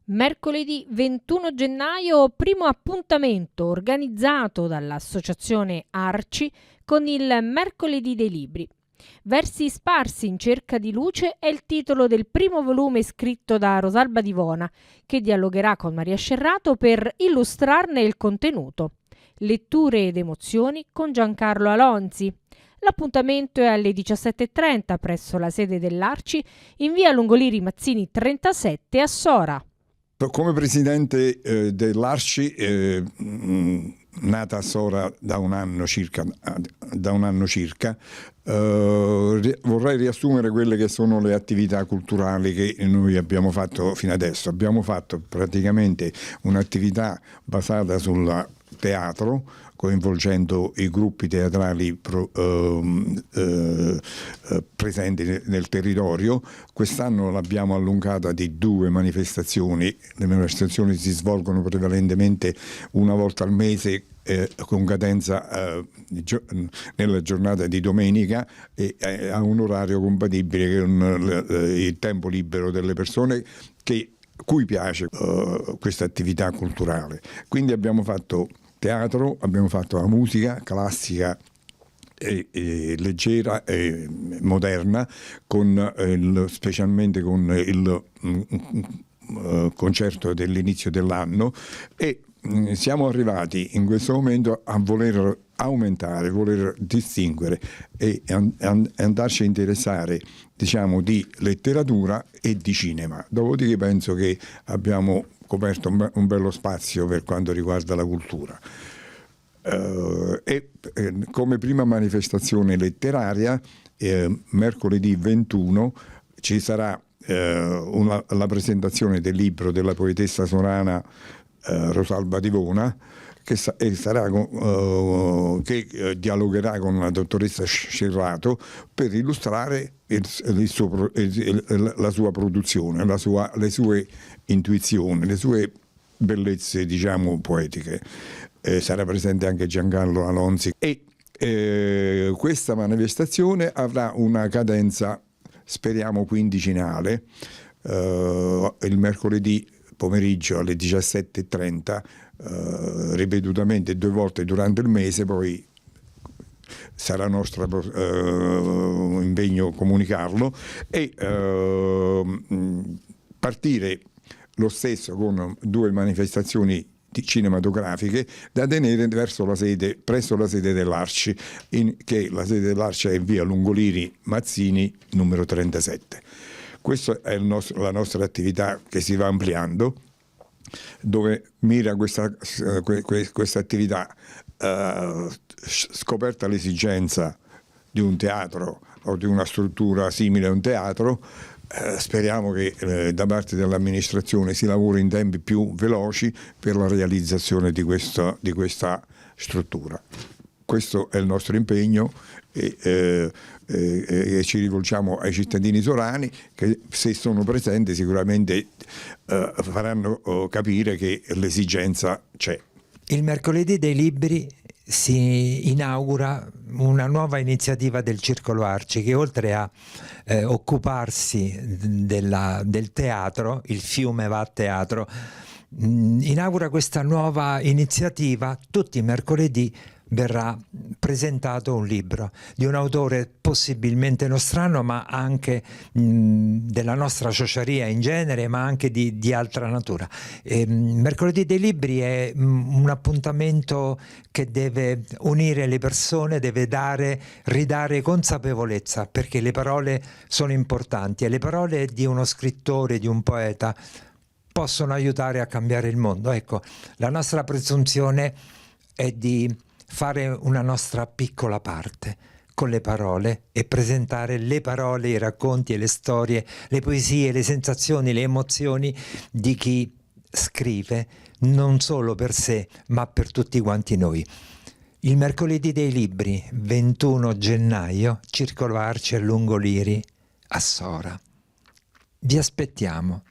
Mercoledì 21 gennaio, primo appuntamento organizzato dall'Associazione Arci con il Mercoledì dei Libri. Versi sparsi in cerca di luce è il titolo del primo volume scritto da Rosalba Divona, che dialogherà con Maria Scerrato per illustrarne il contenuto. Letture ed emozioni con Giancarlo Alonzi. L'appuntamento è alle 17:30 presso la sede dell'Arci in via Longoliri Mazzini 37 a Sora. Come presidente dell'Arci, nata a Sora da un anno circa, vorrei riassumere quelle che sono le attività culturali che noi abbiamo fatto fino adesso. Abbiamo fatto praticamente un'attività basata sul teatro, coinvolgendo i gruppi teatrali presenti nel territorio. Quest'anno l'abbiamo allungata di 2 manifestazioni. Le manifestazioni si svolgono prevalentemente una volta al mese con cadenza nella giornata di domenica e a un orario compatibile con il tempo libero delle persone cui piace questa attività culturale. Quindi abbiamo fatto teatro, abbiamo fatto la musica classica e leggera e moderna, specialmente con il concerto dell'inizio dell'anno, e siamo arrivati in questo momento a voler aumentare, voler distinguere e andarci a interessare, diciamo, di letteratura e di cinema. Dopodiché penso che abbiamo coperto un bello spazio per quanto riguarda la cultura. Come prima manifestazione letteraria, mercoledì 21 ci sarà la presentazione del libro della poetessa sorana Rosalba Divona, che dialogherà con la dottoressa Scerrato per illustrare la sua produzione, le sue intuizioni, le sue bellezze, diciamo, poetiche. Sarà presente anche Giancarlo Alonzi e questa manifestazione avrà una cadenza, speriamo, quindicinale, il mercoledì pomeriggio alle 17:30, ripetutamente 2 volte durante il mese. Poi sarà nostro impegno comunicarlo e partire lo stesso con 2 manifestazioni cinematografiche da tenere presso la sede dell'Arci, che la sede dell'Arci è in via Longoliri Mazzini numero 37. Questa è la nostra attività che si va ampliando, dove mira questa attività, scoperta l'esigenza di un teatro o di una struttura simile a un teatro. Speriamo che da parte dell'amministrazione si lavori in tempi più veloci per la realizzazione di questa struttura. Questo è il nostro impegno e ci rivolgiamo ai cittadini sorani che, se sono presenti, sicuramente faranno capire che l'esigenza c'è. Il Mercoledì dei Libri si inaugura una nuova iniziativa del Circolo Arci, che oltre a occuparsi del teatro, il fiume va a teatro, inaugura questa nuova iniziativa. Tutti i mercoledì verrà presentato un libro di un autore possibilmente nostrano, ma anche della nostra ciociaria in genere, ma anche di altra natura. Mercoledì dei Libri è un appuntamento che deve unire le persone, deve ridare consapevolezza, perché le parole sono importanti e le parole di uno scrittore, di un poeta, possono aiutare a cambiare il mondo. Ecco, la nostra presunzione è di fare una nostra piccola parte con le parole e presentare le parole, i racconti e le storie, le poesie, le sensazioni, le emozioni di chi scrive, non solo per sé, ma per tutti quanti noi. Il Mercoledì dei Libri, 21 gennaio, Circolo Arci a Longoliri, a Sora. Vi aspettiamo.